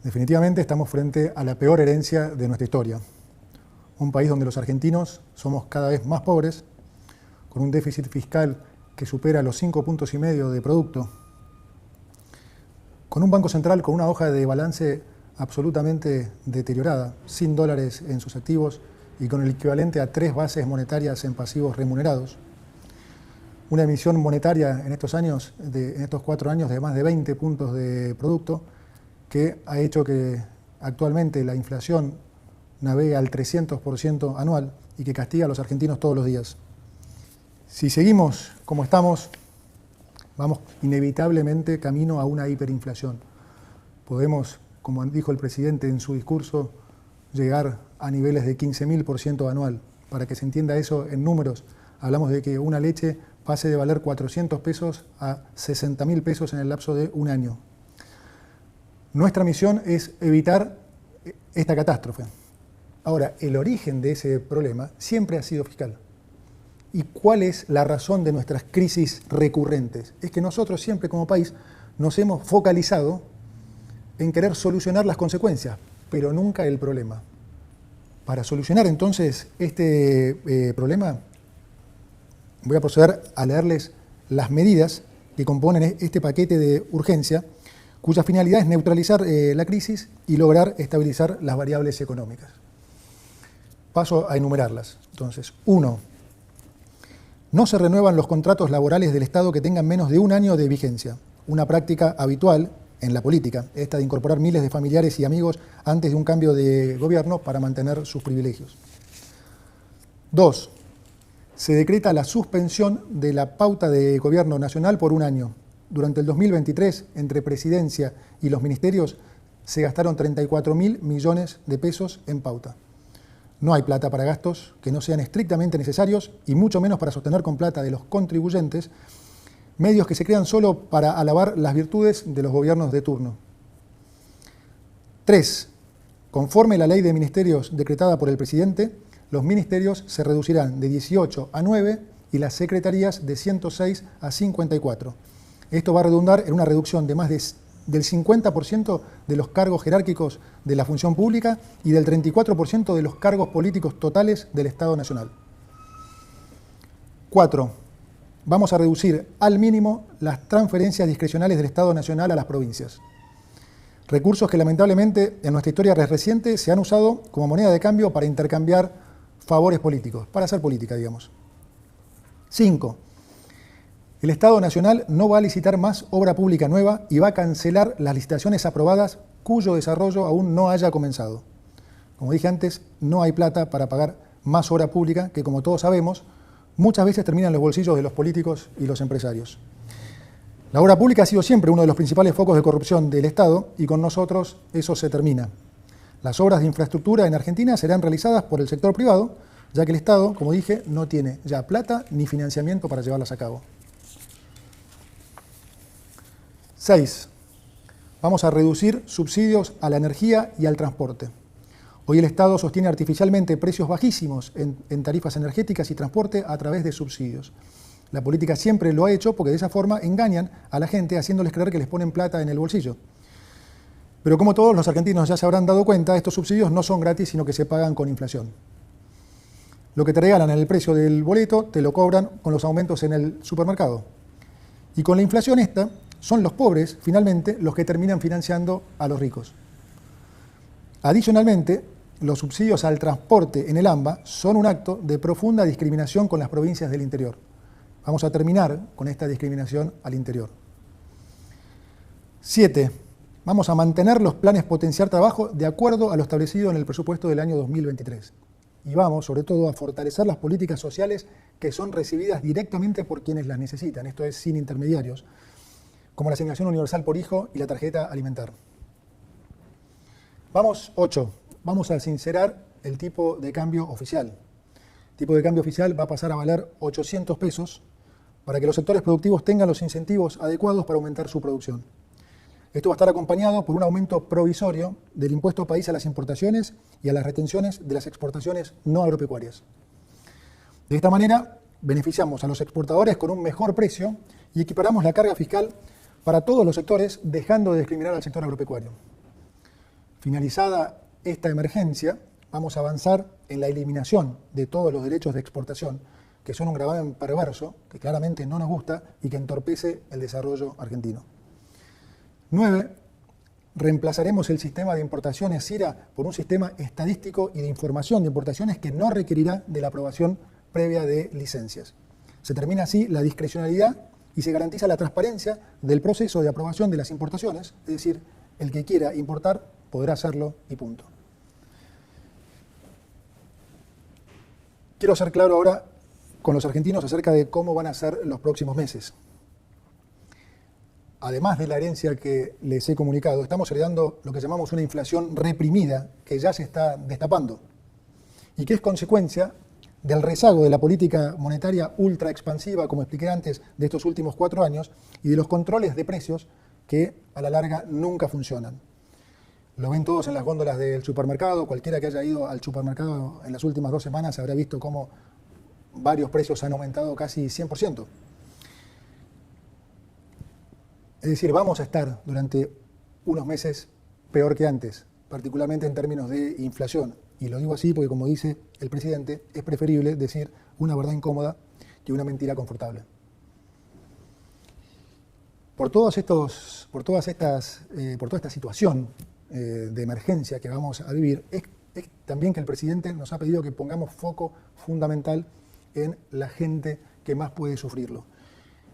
Definitivamente estamos frente a la peor herencia de nuestra historia. Un país donde los argentinos somos cada vez más pobres, con un déficit fiscal que supera los 5,5 puntos de producto, con un Banco Central con una hoja de balance absolutamente deteriorada, sin dólares en sus activos y con el equivalente a 3 bases monetarias en pasivos remunerados. Una emisión monetaria en estos 4 años de más de 20 puntos de producto, que ha hecho que actualmente la inflación navegue al 300% anual y que castiga a los argentinos todos los días. Si seguimos como estamos, vamos inevitablemente camino a una hiperinflación. Podemos, como dijo el presidente en su discurso, llegar a niveles de 15.000% anual. Para que se entienda eso en números, hablamos de que una leche pase de valer 400 pesos a 60.000 pesos en el lapso de un año. Nuestra misión es evitar esta catástrofe. Ahora, el origen de ese problema siempre ha sido fiscal. ¿Y cuál es la razón de nuestras crisis recurrentes? Es que nosotros siempre como país nos hemos focalizado en querer solucionar las consecuencias, pero nunca el problema. Para solucionar entonces este problema, voy a proceder a leerles las medidas que componen este paquete de urgencia, cuya finalidad es neutralizar la crisis y lograr estabilizar las variables económicas. Paso a enumerarlas. Entonces, 1. No se renuevan los contratos laborales del Estado que tengan menos de un año de vigencia, una práctica habitual en la política, esta de incorporar miles de familiares y amigos antes de un cambio de gobierno para mantener sus privilegios. 2. Se decreta la suspensión de la pauta de gobierno nacional por un año. Durante el 2023, entre Presidencia y los ministerios, se gastaron 34.000 millones de pesos en pauta. No hay plata para gastos que no sean estrictamente necesarios y mucho menos para sostener con plata de los contribuyentes medios que se crean solo para alabar las virtudes de los gobiernos de turno. 3. Conforme la ley de ministerios decretada por el presidente, los ministerios se reducirán de 18 a 9 y las secretarías de 106 a 54. Esto va a redundar en una reducción de más del 50% de los cargos jerárquicos de la función pública y del 34% de los cargos políticos totales del Estado Nacional. 4. Vamos a reducir al mínimo las transferencias discrecionales del Estado Nacional a las provincias. Recursos que lamentablemente en nuestra historia reciente se han usado como moneda de cambio para intercambiar favores políticos, para hacer política, digamos. 5. El Estado Nacional no va a licitar más obra pública nueva y va a cancelar las licitaciones aprobadas cuyo desarrollo aún no haya comenzado. Como dije antes, no hay plata para pagar más obra pública que, como todos sabemos, muchas veces termina en los bolsillos de los políticos y los empresarios. La obra pública ha sido siempre uno de los principales focos de corrupción del Estado y con nosotros eso se termina. Las obras de infraestructura en Argentina serán realizadas por el sector privado, ya que el Estado, como dije, no tiene ya plata ni financiamiento para llevarlas a cabo. 6. Vamos a reducir subsidios a la energía y al transporte. Hoy el Estado sostiene artificialmente precios bajísimos en tarifas energéticas y transporte a través de subsidios. La política siempre lo ha hecho porque de esa forma engañan a la gente haciéndoles creer que les ponen plata en el bolsillo. Pero como todos los argentinos ya se habrán dado cuenta, estos subsidios no son gratis, sino que se pagan con inflación. Lo que te regalan en el precio del boleto te lo cobran con los aumentos en el supermercado. Y con la inflación esta, son los pobres, finalmente, los que terminan financiando a los ricos. Adicionalmente, los subsidios al transporte en el AMBA son un acto de profunda discriminación con las provincias del interior. Vamos a terminar con esta discriminación al interior. 7. Vamos a mantener los planes potenciar trabajo de acuerdo a lo establecido en el presupuesto del año 2023. Y vamos, sobre todo, a fortalecer las políticas sociales que son recibidas directamente por quienes las necesitan, esto es, sin intermediarios, como la asignación universal por hijo y la tarjeta alimentar. 8. Vamos a sincerar el tipo de cambio oficial. El tipo de cambio oficial va a pasar a valer 800 pesos para que los sectores productivos tengan los incentivos adecuados para aumentar su producción. Esto va a estar acompañado por un aumento provisorio del impuesto país a las importaciones y a las retenciones de las exportaciones no agropecuarias. De esta manera, beneficiamos a los exportadores con un mejor precio y equiparamos la carga fiscal para todos los sectores, dejando de discriminar al sector agropecuario. Finalizada esta emergencia, vamos a avanzar en la eliminación de todos los derechos de exportación, que son un gravamen perverso, que claramente no nos gusta y que entorpece el desarrollo argentino. 9. Reemplazaremos el sistema de importaciones SIRA por un sistema estadístico y de información de importaciones que no requerirá de la aprobación previa de licencias. Se termina así la discrecionalidad y se garantiza la transparencia del proceso de aprobación de las importaciones, es decir, el que quiera importar podrá hacerlo y punto. Quiero ser claro ahora con los argentinos acerca de cómo van a ser los próximos meses. Además de la herencia que les he comunicado, estamos heredando lo que llamamos una inflación reprimida que ya se está destapando y que es consecuencia del rezago de la política monetaria ultra expansiva, como expliqué antes, de estos últimos 4 años y de los controles de precios que a la larga nunca funcionan. Lo ven todos en las góndolas del supermercado, cualquiera que haya ido al supermercado en las últimas 2 semanas habrá visto cómo varios precios han aumentado casi 100%. Es decir, vamos a estar durante unos meses peor que antes, particularmente en términos de inflación. Y lo digo así porque, como dice el presidente, es preferible decir una verdad incómoda que una mentira confortable. Por toda esta situación de emergencia que vamos a vivir, es también que el presidente nos ha pedido que pongamos foco fundamental en la gente que más puede sufrirlo.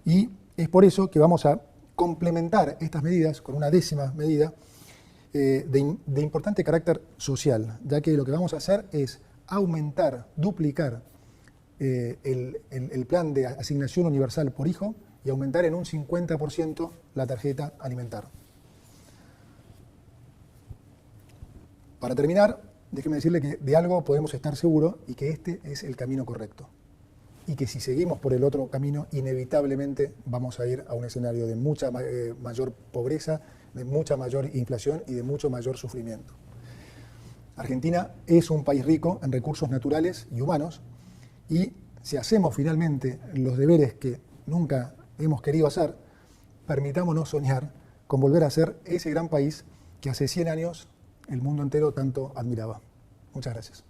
Y es por eso que vamos a complementar estas medidas con una 10ª medida de importante carácter social, ya que lo que vamos a hacer es aumentar, duplicar el plan de asignación universal por hijo y aumentar en un 50% la tarjeta alimentar. Para terminar, déjeme decirle que de algo podemos estar seguros y que este es el camino correcto. Y que si seguimos por el otro camino, inevitablemente vamos a ir a un escenario de mucha mayor pobreza, de mucha mayor inflación y de mucho mayor sufrimiento. Argentina es un país rico en recursos naturales y humanos y si hacemos finalmente los deberes que nunca hemos querido hacer, permitámonos soñar con volver a ser ese gran país que hace 100 años el mundo entero tanto admiraba. Muchas gracias.